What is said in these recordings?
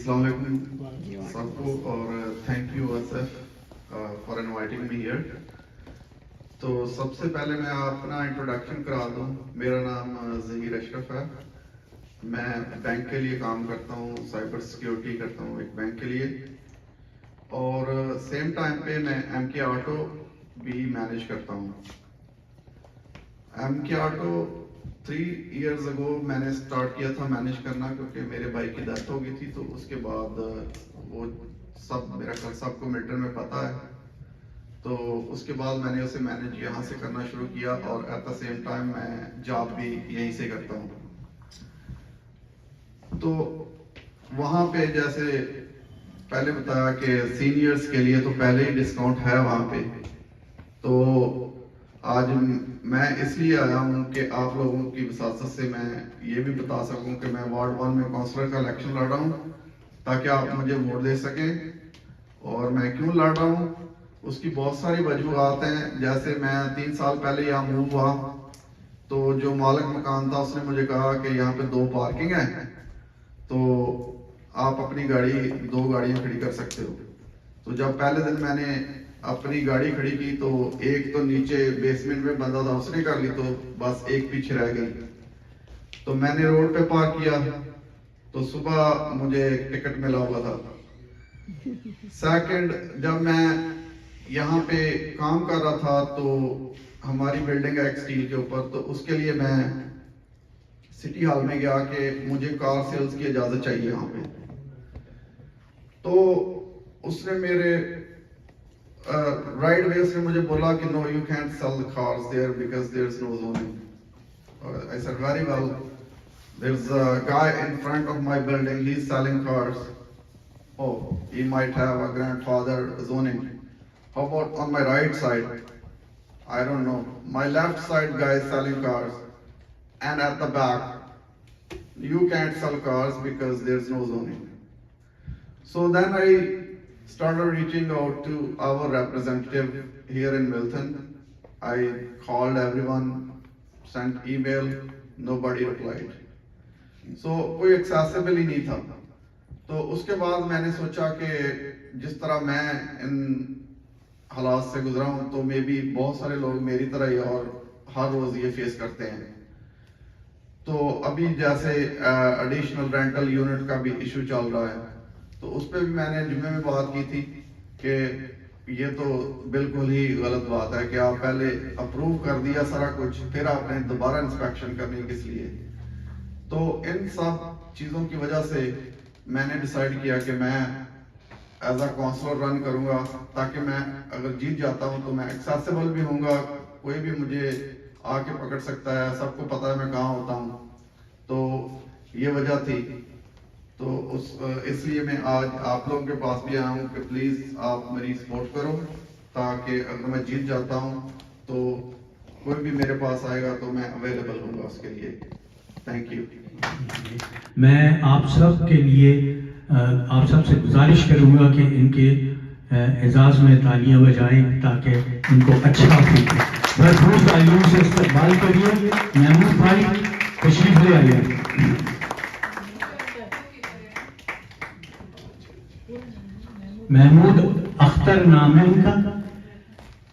السلام علیکم سب کو اور تھینک یو اسف فار انوائٹنگ می ہیئر. تو سب سے پہلے میں اپنا انٹروڈکشن کرا دوں. میرا نام ظہیر اشرف ہے. میں بینک کے لیے کام کرتا ہوں, سائبر سیکیورٹی کرتا ہوں ایک بینک کے لیے, اور سیم ٹائم پہ میں ایم کے آٹو بھی مینیج کرتا ہوں. ایم کے آٹو 3 ایئرز اگو میں نے اسٹارٹ کیا تھا مینیج کرنا, کیونکہ میرے بھائی کی ڈیتھ ہو گئی تھی. تو اس کے بعد وہ سب میرا خیال سب کو میٹر میں پتہ ہے. تو اس کے بعد میں نے اسے مینیج یہاں سے کرنا شروع کیا, اور ایٹ دا سیم ٹائم میں جاب بھی یہیں سے کرتا ہوں. تو وہاں پہ جیسے پہلے بتایا کہ سینئرز کے لیے تو پہلے ہی ڈسکاؤنٹ ہے وہاں پہ. تو آج میں اس لیے آیا ہوں کہ آپ لوگوں کی وساطت سے میں یہ بھی بتا سکوں کہ میں وارڈ 1 میں کونسلر کا الیکشن لڑ رہا ہوں, تاکہ آپ مجھے ووٹ دے سکیں. اور میں کیوں لڑ رہا ہوں اس کی بہت ساری وجوہات ہیں. جیسے میں 3 سال پہلے یہاں موو ہوا, تو جو مالک مکان تھا اس نے مجھے کہا کہ یہاں پہ 2 پارکنگ ہیں, تو آپ اپنی گاڑی 2 گاڑیاں کھڑی کر سکتے ہو. تو جب پہلے دن میں نے اپنی گاڑی کھڑی کی تو ایک تو نیچے بیسمنٹ میں بندہ تھا, اس نے کر لی, تو بس ایک پیچھے رہ گئی. تو میں نے روڈ پہ پارک کیا, تو صبح مجھے ٹکٹ ملا ہوا تھا. سیکنڈ, جب میں یہاں پہ کام کر رہا تھا تو ہماری بلڈنگ ہے ایک اسٹیل کے اوپر, تو اس کے لیے میں سٹی ہال میں گیا کہ مجھے کار سیلز کی اجازت چاہیے یہاں پہ. تو اس نے میرے رائٹ وے سے مجھے بولا کہ no you can't sell the cars there because there is no zoning. I said very well, there's a guy in front of my building, he's selling cars. Oh, he might have a grandfather zoning. How about on my right side? I don't know. My left side guy is selling cars, and at the back you can't sell cars because there's no zoning. So then I started reaching out to our representative here in Milton. I called everyone, sent email, nobody replied. So کوئی accessible ہی نہیں تھا. تو اس کے بعد میں نے سوچا کہ جس طرح میں ان حالات سے گزرا ہوں تو مے بی بہت سارے لوگ میری طرح ہی اور ہر روز یہ فیس کرتے ہیں. تو ابھی جیسے ایڈیشنل رینٹل یونٹ کا بھی ایشو چل رہا ہے, تو اس پہ بھی میں نے جمعے میں بات کی تھی کہ یہ تو بالکل ہی غلط بات ہے کہ آپ پہلے اپروو کر دیا سارا کچھ, پھر آپ نے دوبارہ انسپیکشن کرنی کس لیے. تو ان سب چیزوں کی وجہ سے میں نے ڈیسائیڈ کیا کہ میں ایز اے کونسلر رن کروں گا, تاکہ میں اگر جیت جاتا ہوں تو میں ایکسیسیبل بھی ہوں گا, کوئی بھی مجھے آ کے پکڑ سکتا ہے, سب کو پتا ہے میں کہاں ہوتا ہوں. تو یہ وجہ تھی. تو اس لیے میں آج آپ لوگوں کے پاس بھی آیا ہوں کہ پلیز آپ میری سپورٹ کرو, تاکہ اگر میں جیت جاتا ہوں تو کوئی بھی میرے پاس آئے گا تو میں اویلیبل ہوں گا اس کے لیے. Thank you. میں آپ سب کے لیے آپ سب سے گزارش کروں گا کہ ان کے اعزاز میں تالیاں بجائیں تاکہ ان کو اچھا فیل ہو. بھرپور تالیوں سے استقبال کریے. محمود بھائی تشریف لے آئیے. محمود اختر نام ہے ان کا.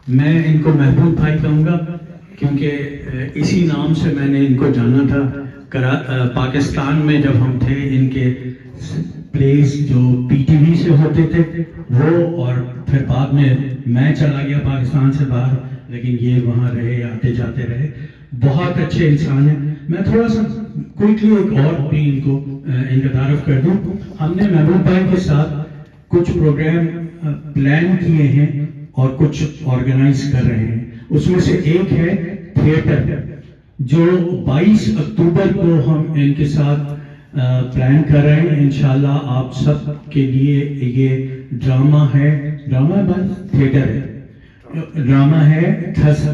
میں ان کو محمود بھائی کہوں گا کیونکہ اسی نام سے میں نے ان کو جانا تھا. پاکستان میں جب ہم تھے ان کے پلیز جو پی ٹی وی سے ہوتے تھے وہ, اور پھر بعد میں چلا گیا پاکستان سے باہر, لیکن یہ وہاں رہے, آتے جاتے رہے. بہت اچھے انسان ہیں. میں تھوڑا سا کوئکلی ایک اور بھی ان کو ان کا تعارف کر دوں. ہم نے محمود بھائی کے ساتھ کچھ پروگرام پلان کیے ہیں اور کچھ آرگنائز کر رہے ہیں. اس میں سے ایک ہے تھیٹر, جو 22 اکتوبر کو ہم ان کے ساتھ پلان کر رہے ہیں. انشاءاللہ آپ سب کے لیے یہ ڈرامہ ہے, تھیٹر ہے, ڈرامہ ہے.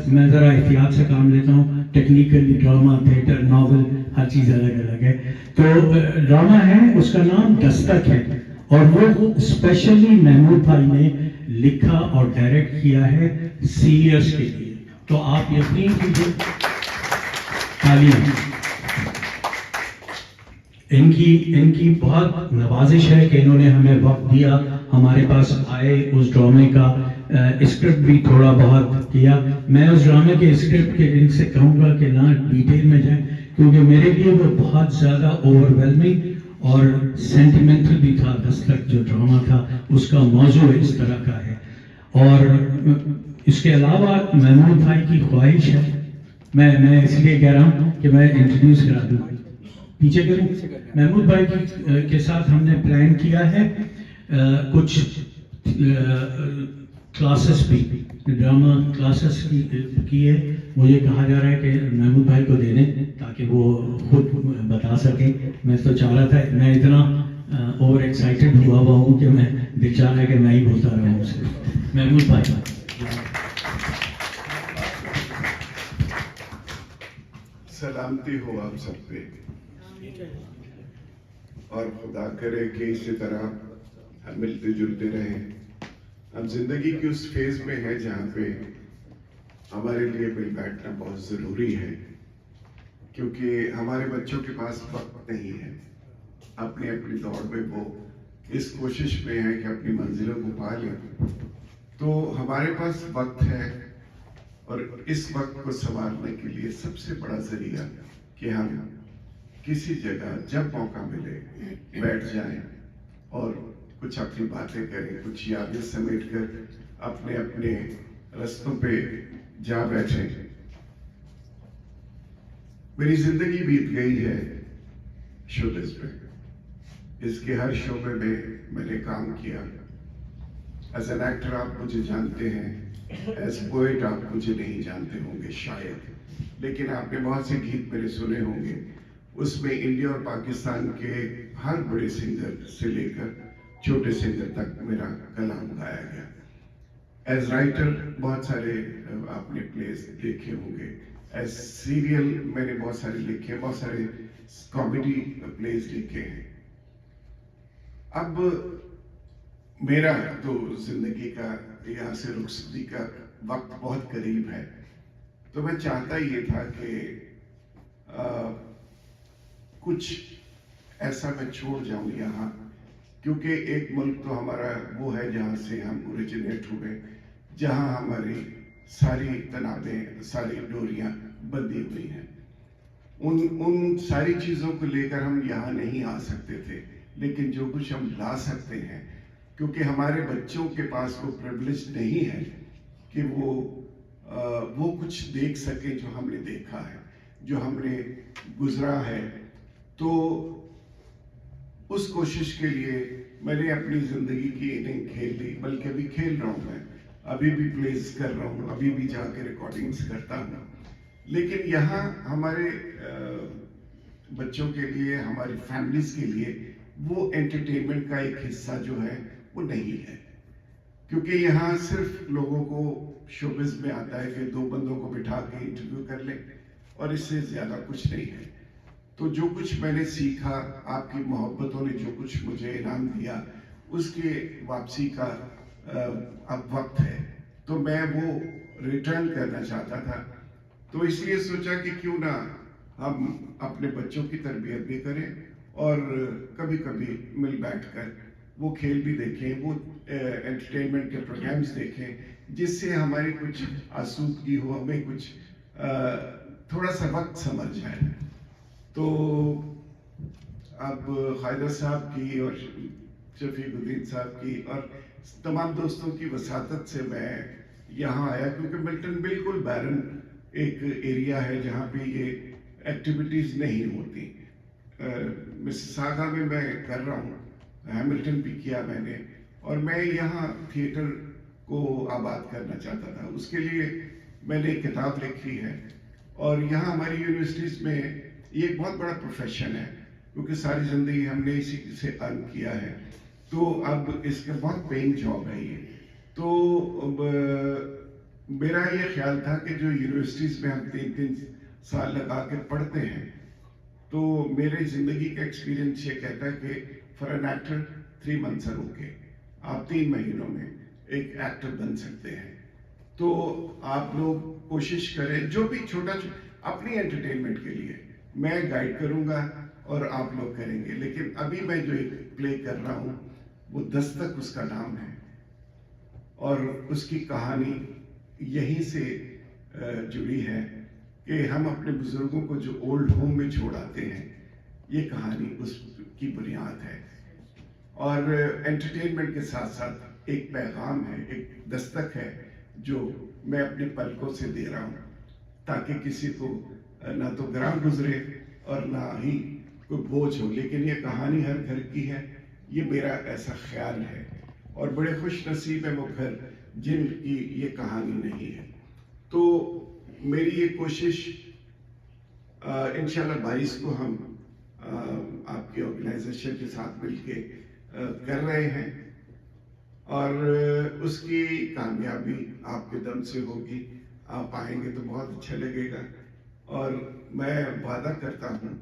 میں ذرا احتیاط سے کام لیتا ہوں, ٹیکنیکلی ڈرامہ, تھیٹر, ناول, ہر چیز الگ الگ ہے. تو ڈرامہ ہے, اس کا نام دستک ہے, اور وہ اسپیشلی محمود بھائی نے لکھا اور ڈائریکٹ کیا ہے سینئرز کے لیے. تو آپ یقین کیجیے. تالیاں. ان کی بہت نوازش ہے کہ انہوں نے ہمیں وقت دیا, ہمارے پاس آئے, اس ڈرامے کا اسکرپٹ بھی تھوڑا بہت کیا. میں اس ڈرامے کے اسکرپٹ کے ان سے کہوں گا کہ نہ ڈیٹیل میں جائیں, کیونکہ میرے لیے وہ بہت زیادہ اوور ویلمنگ اور سینٹیمنٹل بھی تھا. دستک جو ڈرامہ تھا اس کا موضوع اس طرح کا ہے. اور اس کے علاوہ محمود بھائی کی خواہش ہے, میں اس لیے کہہ رہا ہوں کہ میں انٹروڈیوس کرا دوں. پیچھے کروں. محمود بھائی کے ساتھ ہم نے پلان کیا ہے کچھ کلاسز بھی, ڈرامہ کلاسز کی ہے. مجھے کہا جا رہا ہے کہ محمود بھائی کو دے دیں تاکہ وہ خود بتا سکیں. میں تو چاہ رہا تھا, میں اتنا اوور ایکسائٹیڈ ہوا ہوں کہ میں دل چاہ رہا ہے کہ میں ہی بولتا رہا ہوں اسے. محمود بھائی. سلامتی ہو آپ سب پہ, اور خدا کرے کہ اسی طرح ہم ملتے جلتے رہیں. ہم زندگی کی اس فیز میں ہیں جہاں پہ ہمارے لیے مل بیٹھنا بہت ضروری ہے, کیونکہ ہمارے بچوں کے پاس وقت نہیں ہے. اپنی اپنی دوڑ میں وہ اس کوشش میں ہے کہ اپنی منزلوں کو پا لیں, تو ہمارے پاس وقت ہے. اور اس وقت کو سنبھالنے کے لیے سب سے بڑا ذریعہ کہ ہم کسی جگہ جب موقع ملے بیٹھ جائیں اور کچھ اپنی باتیں کریں, کچھ یادیں سمیٹ کر اپنے اپنے رستوں پہ جا بیٹھیں. میری زندگی بیت گئی ہے شوبز پہ. اس کے ہر شعبے میں نے کام کیا. ایز این ایکٹر آپ مجھے جانتے ہیں, ایز پوئٹ آپ مجھے نہیں جانتے ہوں گے شاید, لیکن آپ نے بہت سے گیت میرے سنے ہوں گے. اس میں انڈیا اور پاکستان کے ہر بڑے سنگر سے لے کر چھوٹے سنگر تک میرا کلام گایا گیا. ایز رائٹر بہت سارے آپ نے پلیز دیکھے ہوں گے. ایز سیریل میں نے بہت سارے لکھے, بہت سارے کامیڈی پلیز لکھے ہیں. اب میرا تو زندگی کا یہاں سے رخصتی کا وقت بہت قریب ہے, تو میں چاہتا یہ تھا کہ کچھ ایسا میں چھوڑ جاؤں یہاں, کیونکہ ایک ملک تو ہمارا وہ ہے جہاں سے ہم اوریجنیٹ ہوئے, جہاں ہماری ساری تنابیں, ساری ڈوریاں بندھی ہوئی ہیں. ان ساری چیزوں کو لے کر ہم یہاں نہیں آ سکتے تھے, لیکن جو کچھ ہم لا سکتے ہیں, کیونکہ ہمارے بچوں کے پاس وہ پریویلیج نہیں ہے کہ وہ کچھ دیکھ سکیں جو ہم نے دیکھا ہے, جو ہم نے گزرا ہے. تو اس کوشش کے لیے میں نے اپنی زندگی کی اننگ کھیل لی, بلکہ ابھی کھیل رہا ہوں. میں ابھی بھی پلیز کر رہا ہوں, ابھی بھی جا کے ریکارڈنگز کرتا ہوں. لیکن یہاں ہمارے بچوں کے لیے, ہماری فیملیز کے لیے وہ انٹرٹینمنٹ کا ایک حصہ جو ہے وہ نہیں ہے, کیونکہ یہاں صرف لوگوں کو شوبز میں آتا ہے کہ دو بندوں کو بٹھا کے انٹرویو کر لیں, اور اس سے زیادہ کچھ نہیں ہے. تو جو کچھ میں نے سیکھا, آپ کی محبتوں نے جو کچھ مجھے انعام دیا, اس کے واپسی کا اب وقت ہے. تو میں وہ ریٹرن کرنا چاہتا تھا, تو اس لیے سوچا کہ کیوں نہ ہم اپنے بچوں کی تربیت بھی کریں اور کبھی کبھی مل بیٹھ کر وہ کھیل بھی دیکھیں, وہ انٹرٹینمنٹ کے پروگرامز دیکھیں, جس سے ہماری کچھ آسودگی ہو, ہمیں کچھ تھوڑا سا وقت سمجھ جائے. تو اب خالدہ صاحب کی اور شفیق الدین صاحب کی اور تمام دوستوں کی وساطت سے میں یہاں آیا, کیونکہ ملٹن بالکل بیرن ایک ایریا ہے جہاں پہ یہ ایکٹیویٹیز نہیں ہوتی. مسیساگا میں کر رہا ہوں, ہیملٹن بھی کیا میں نے, اور میں یہاں تھیٹر کو آباد کرنا چاہتا تھا. اس کے لیے میں نے ایک کتاب لکھی ہے, اور یہاں ہماری یونیورسٹیز میں یہ ایک بہت بڑا پروفیشن ہے, کیونکہ ساری زندگی ہم نے اسی سے ارن کیا ہے. تو اب اس کا بہت پینگ جاب ہے یہ. تو میرا یہ خیال تھا کہ جو یونیورسٹیز میں ہم 3 سال لگا کے پڑھتے ہیں, تو میرے زندگی کا ایکسپیرینس یہ کہتا ہے کہ for an actor 3 months are okay. آپ 3 مہینوں میں ایک ایکٹر بن سکتے ہیں. تو آپ لوگ کوشش کریں, جو بھی چھوٹا اپنی انٹرٹینمنٹ کے لیے میں گائیڈ کروں گا, اور آپ لوگ کریں گے. لیکن ابھی میں جو ایک پلے کر رہا ہوں وہ دستک اس کا نام ہے، اور اس کی کہانی یہیں سے جڑی ہے کہ ہم اپنے بزرگوں کو جو اولڈ ہوم میں چھوڑ آتے ہیں، یہ کہانی اس کی بنیاد ہے. اور انٹرٹینمنٹ کے ساتھ ساتھ ایک پیغام ہے، ایک دستک ہے جو میں اپنی پلکوں سے دے رہا ہوں، تاکہ کسی کو نہ تو گراں گزرے اور نہ ہی کوئی بوجھ ہو. لیکن یہ کہانی ہر گھر کی ہے، یہ میرا ایسا خیال ہے، اور بڑے خوش نصیب ہیں وہ گھر جن کی یہ کہانی نہیں ہے. تو میری یہ کوشش انشاءاللہ 22 کو ہم آپ کی آرگنائزیشن کے ساتھ مل کے کر رہے ہیں، اور اس کی کامیابی آپ کے دم سے ہوگی. آپ آئیں گے تو بہت اچھا لگے گا، اور میں وعدہ کرتا ہوں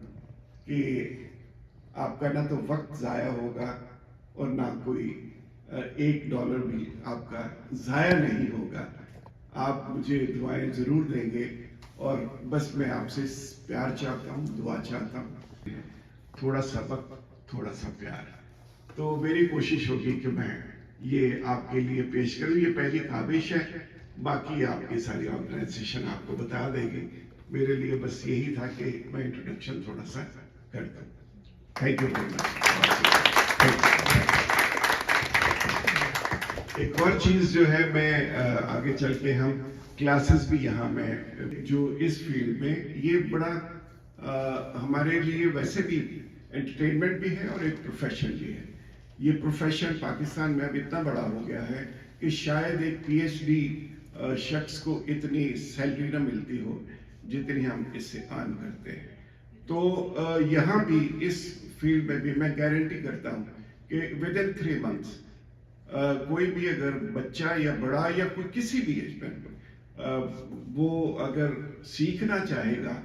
کہ آپ کا نہ تو وقت ضائع ہوگا اور نہ کوئی $1 بھی آپ کا ضائع نہیں ہوگا. آپ مجھے دعائیں ضرور دیں گے، اور بس میں آپ سے پیار چاہتا ہوں، دعا چاہتا ہوں، تھوڑا سا وقت، تھوڑا سا پیار. تو میری کوشش ہوگی کہ میں یہ آپ کے لیے پیش کروں. یہ پہلی کاوش ہے، باقی آپ کی ساری آرگنائزیشن آپ کو بتا دے گی. میرے لیے بس یہی تھا کہ میں انٹروڈکشن تھوڑا سا کر دوں. Thank you very much. ایک اور چیز جو ہے، میں آگے چل کے ہم کلاسز بھی یہاں میں جو اس فیلڈ میں یہ بڑا ہمارے لیے ویسے بھی انٹرٹینمنٹ بھی ہے اور ایک پروفیشن بھی ہے. یہ پروفیشن پاکستان میں اب اتنا بڑا ہو گیا ہے کہ شاید ایک PhD شخص کو اتنی سیلری نہ ملتی ہو جتنی ہم اس سے ارن کرتے ہیں. تو یہاں بھی اس فیلڈ میں بھی میں گارنٹی کرتا ہوں کہ within 3 months کوئی بھی اگر بچہ یا بڑا یا کوئی کسی بھی ایج میں وہ اگر سیکھنا چاہے گا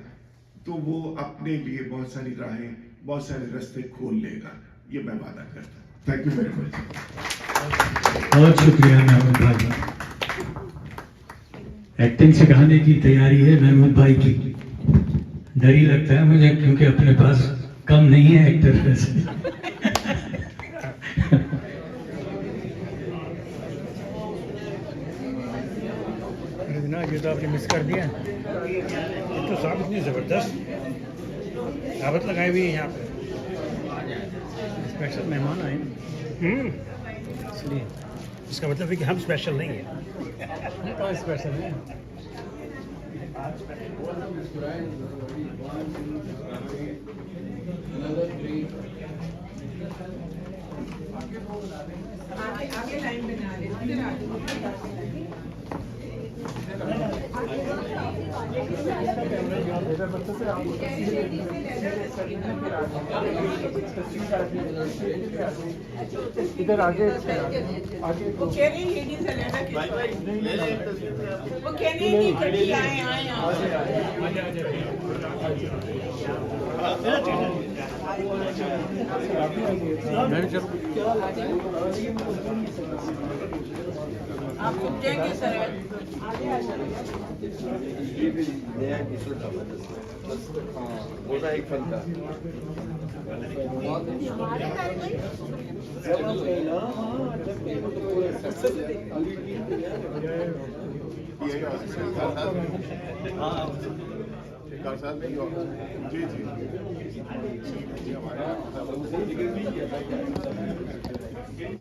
تو وہ اپنے لیے بہت ساری راہیں، بہت سارے راستے کھول لے گا. یہ میں وعدہ کرتا ہوں. Thank you very much. بہت شکریہ محمود بھائی. ایکٹنگ سکھانے کی تیاری ہے محمود بھائی کی. ڈر ہی لگتا ہے مجھے کیونکہ اپنے پاس کم نہیں ہے ایکٹر ویسے. یہ تو آپ نے مس کر دیا. یہ تو صاحب اتنی زبردست دعوت لگائی ہوئی ہے یہاں پہ. اسپیشل مہمان آئے ہیں، اس لیے اس کا مطلب ہے کہ ہم اسپیشل نہیں ہیں. اسپیشل ہیں. آگے لائن بنا لیں. ادھر آگے وہ کہہ رہی لیڈیز ہے لینا، وہ کہہ رہی نہیں کٹی آئے آپ رک جائیں گے سر. جی جی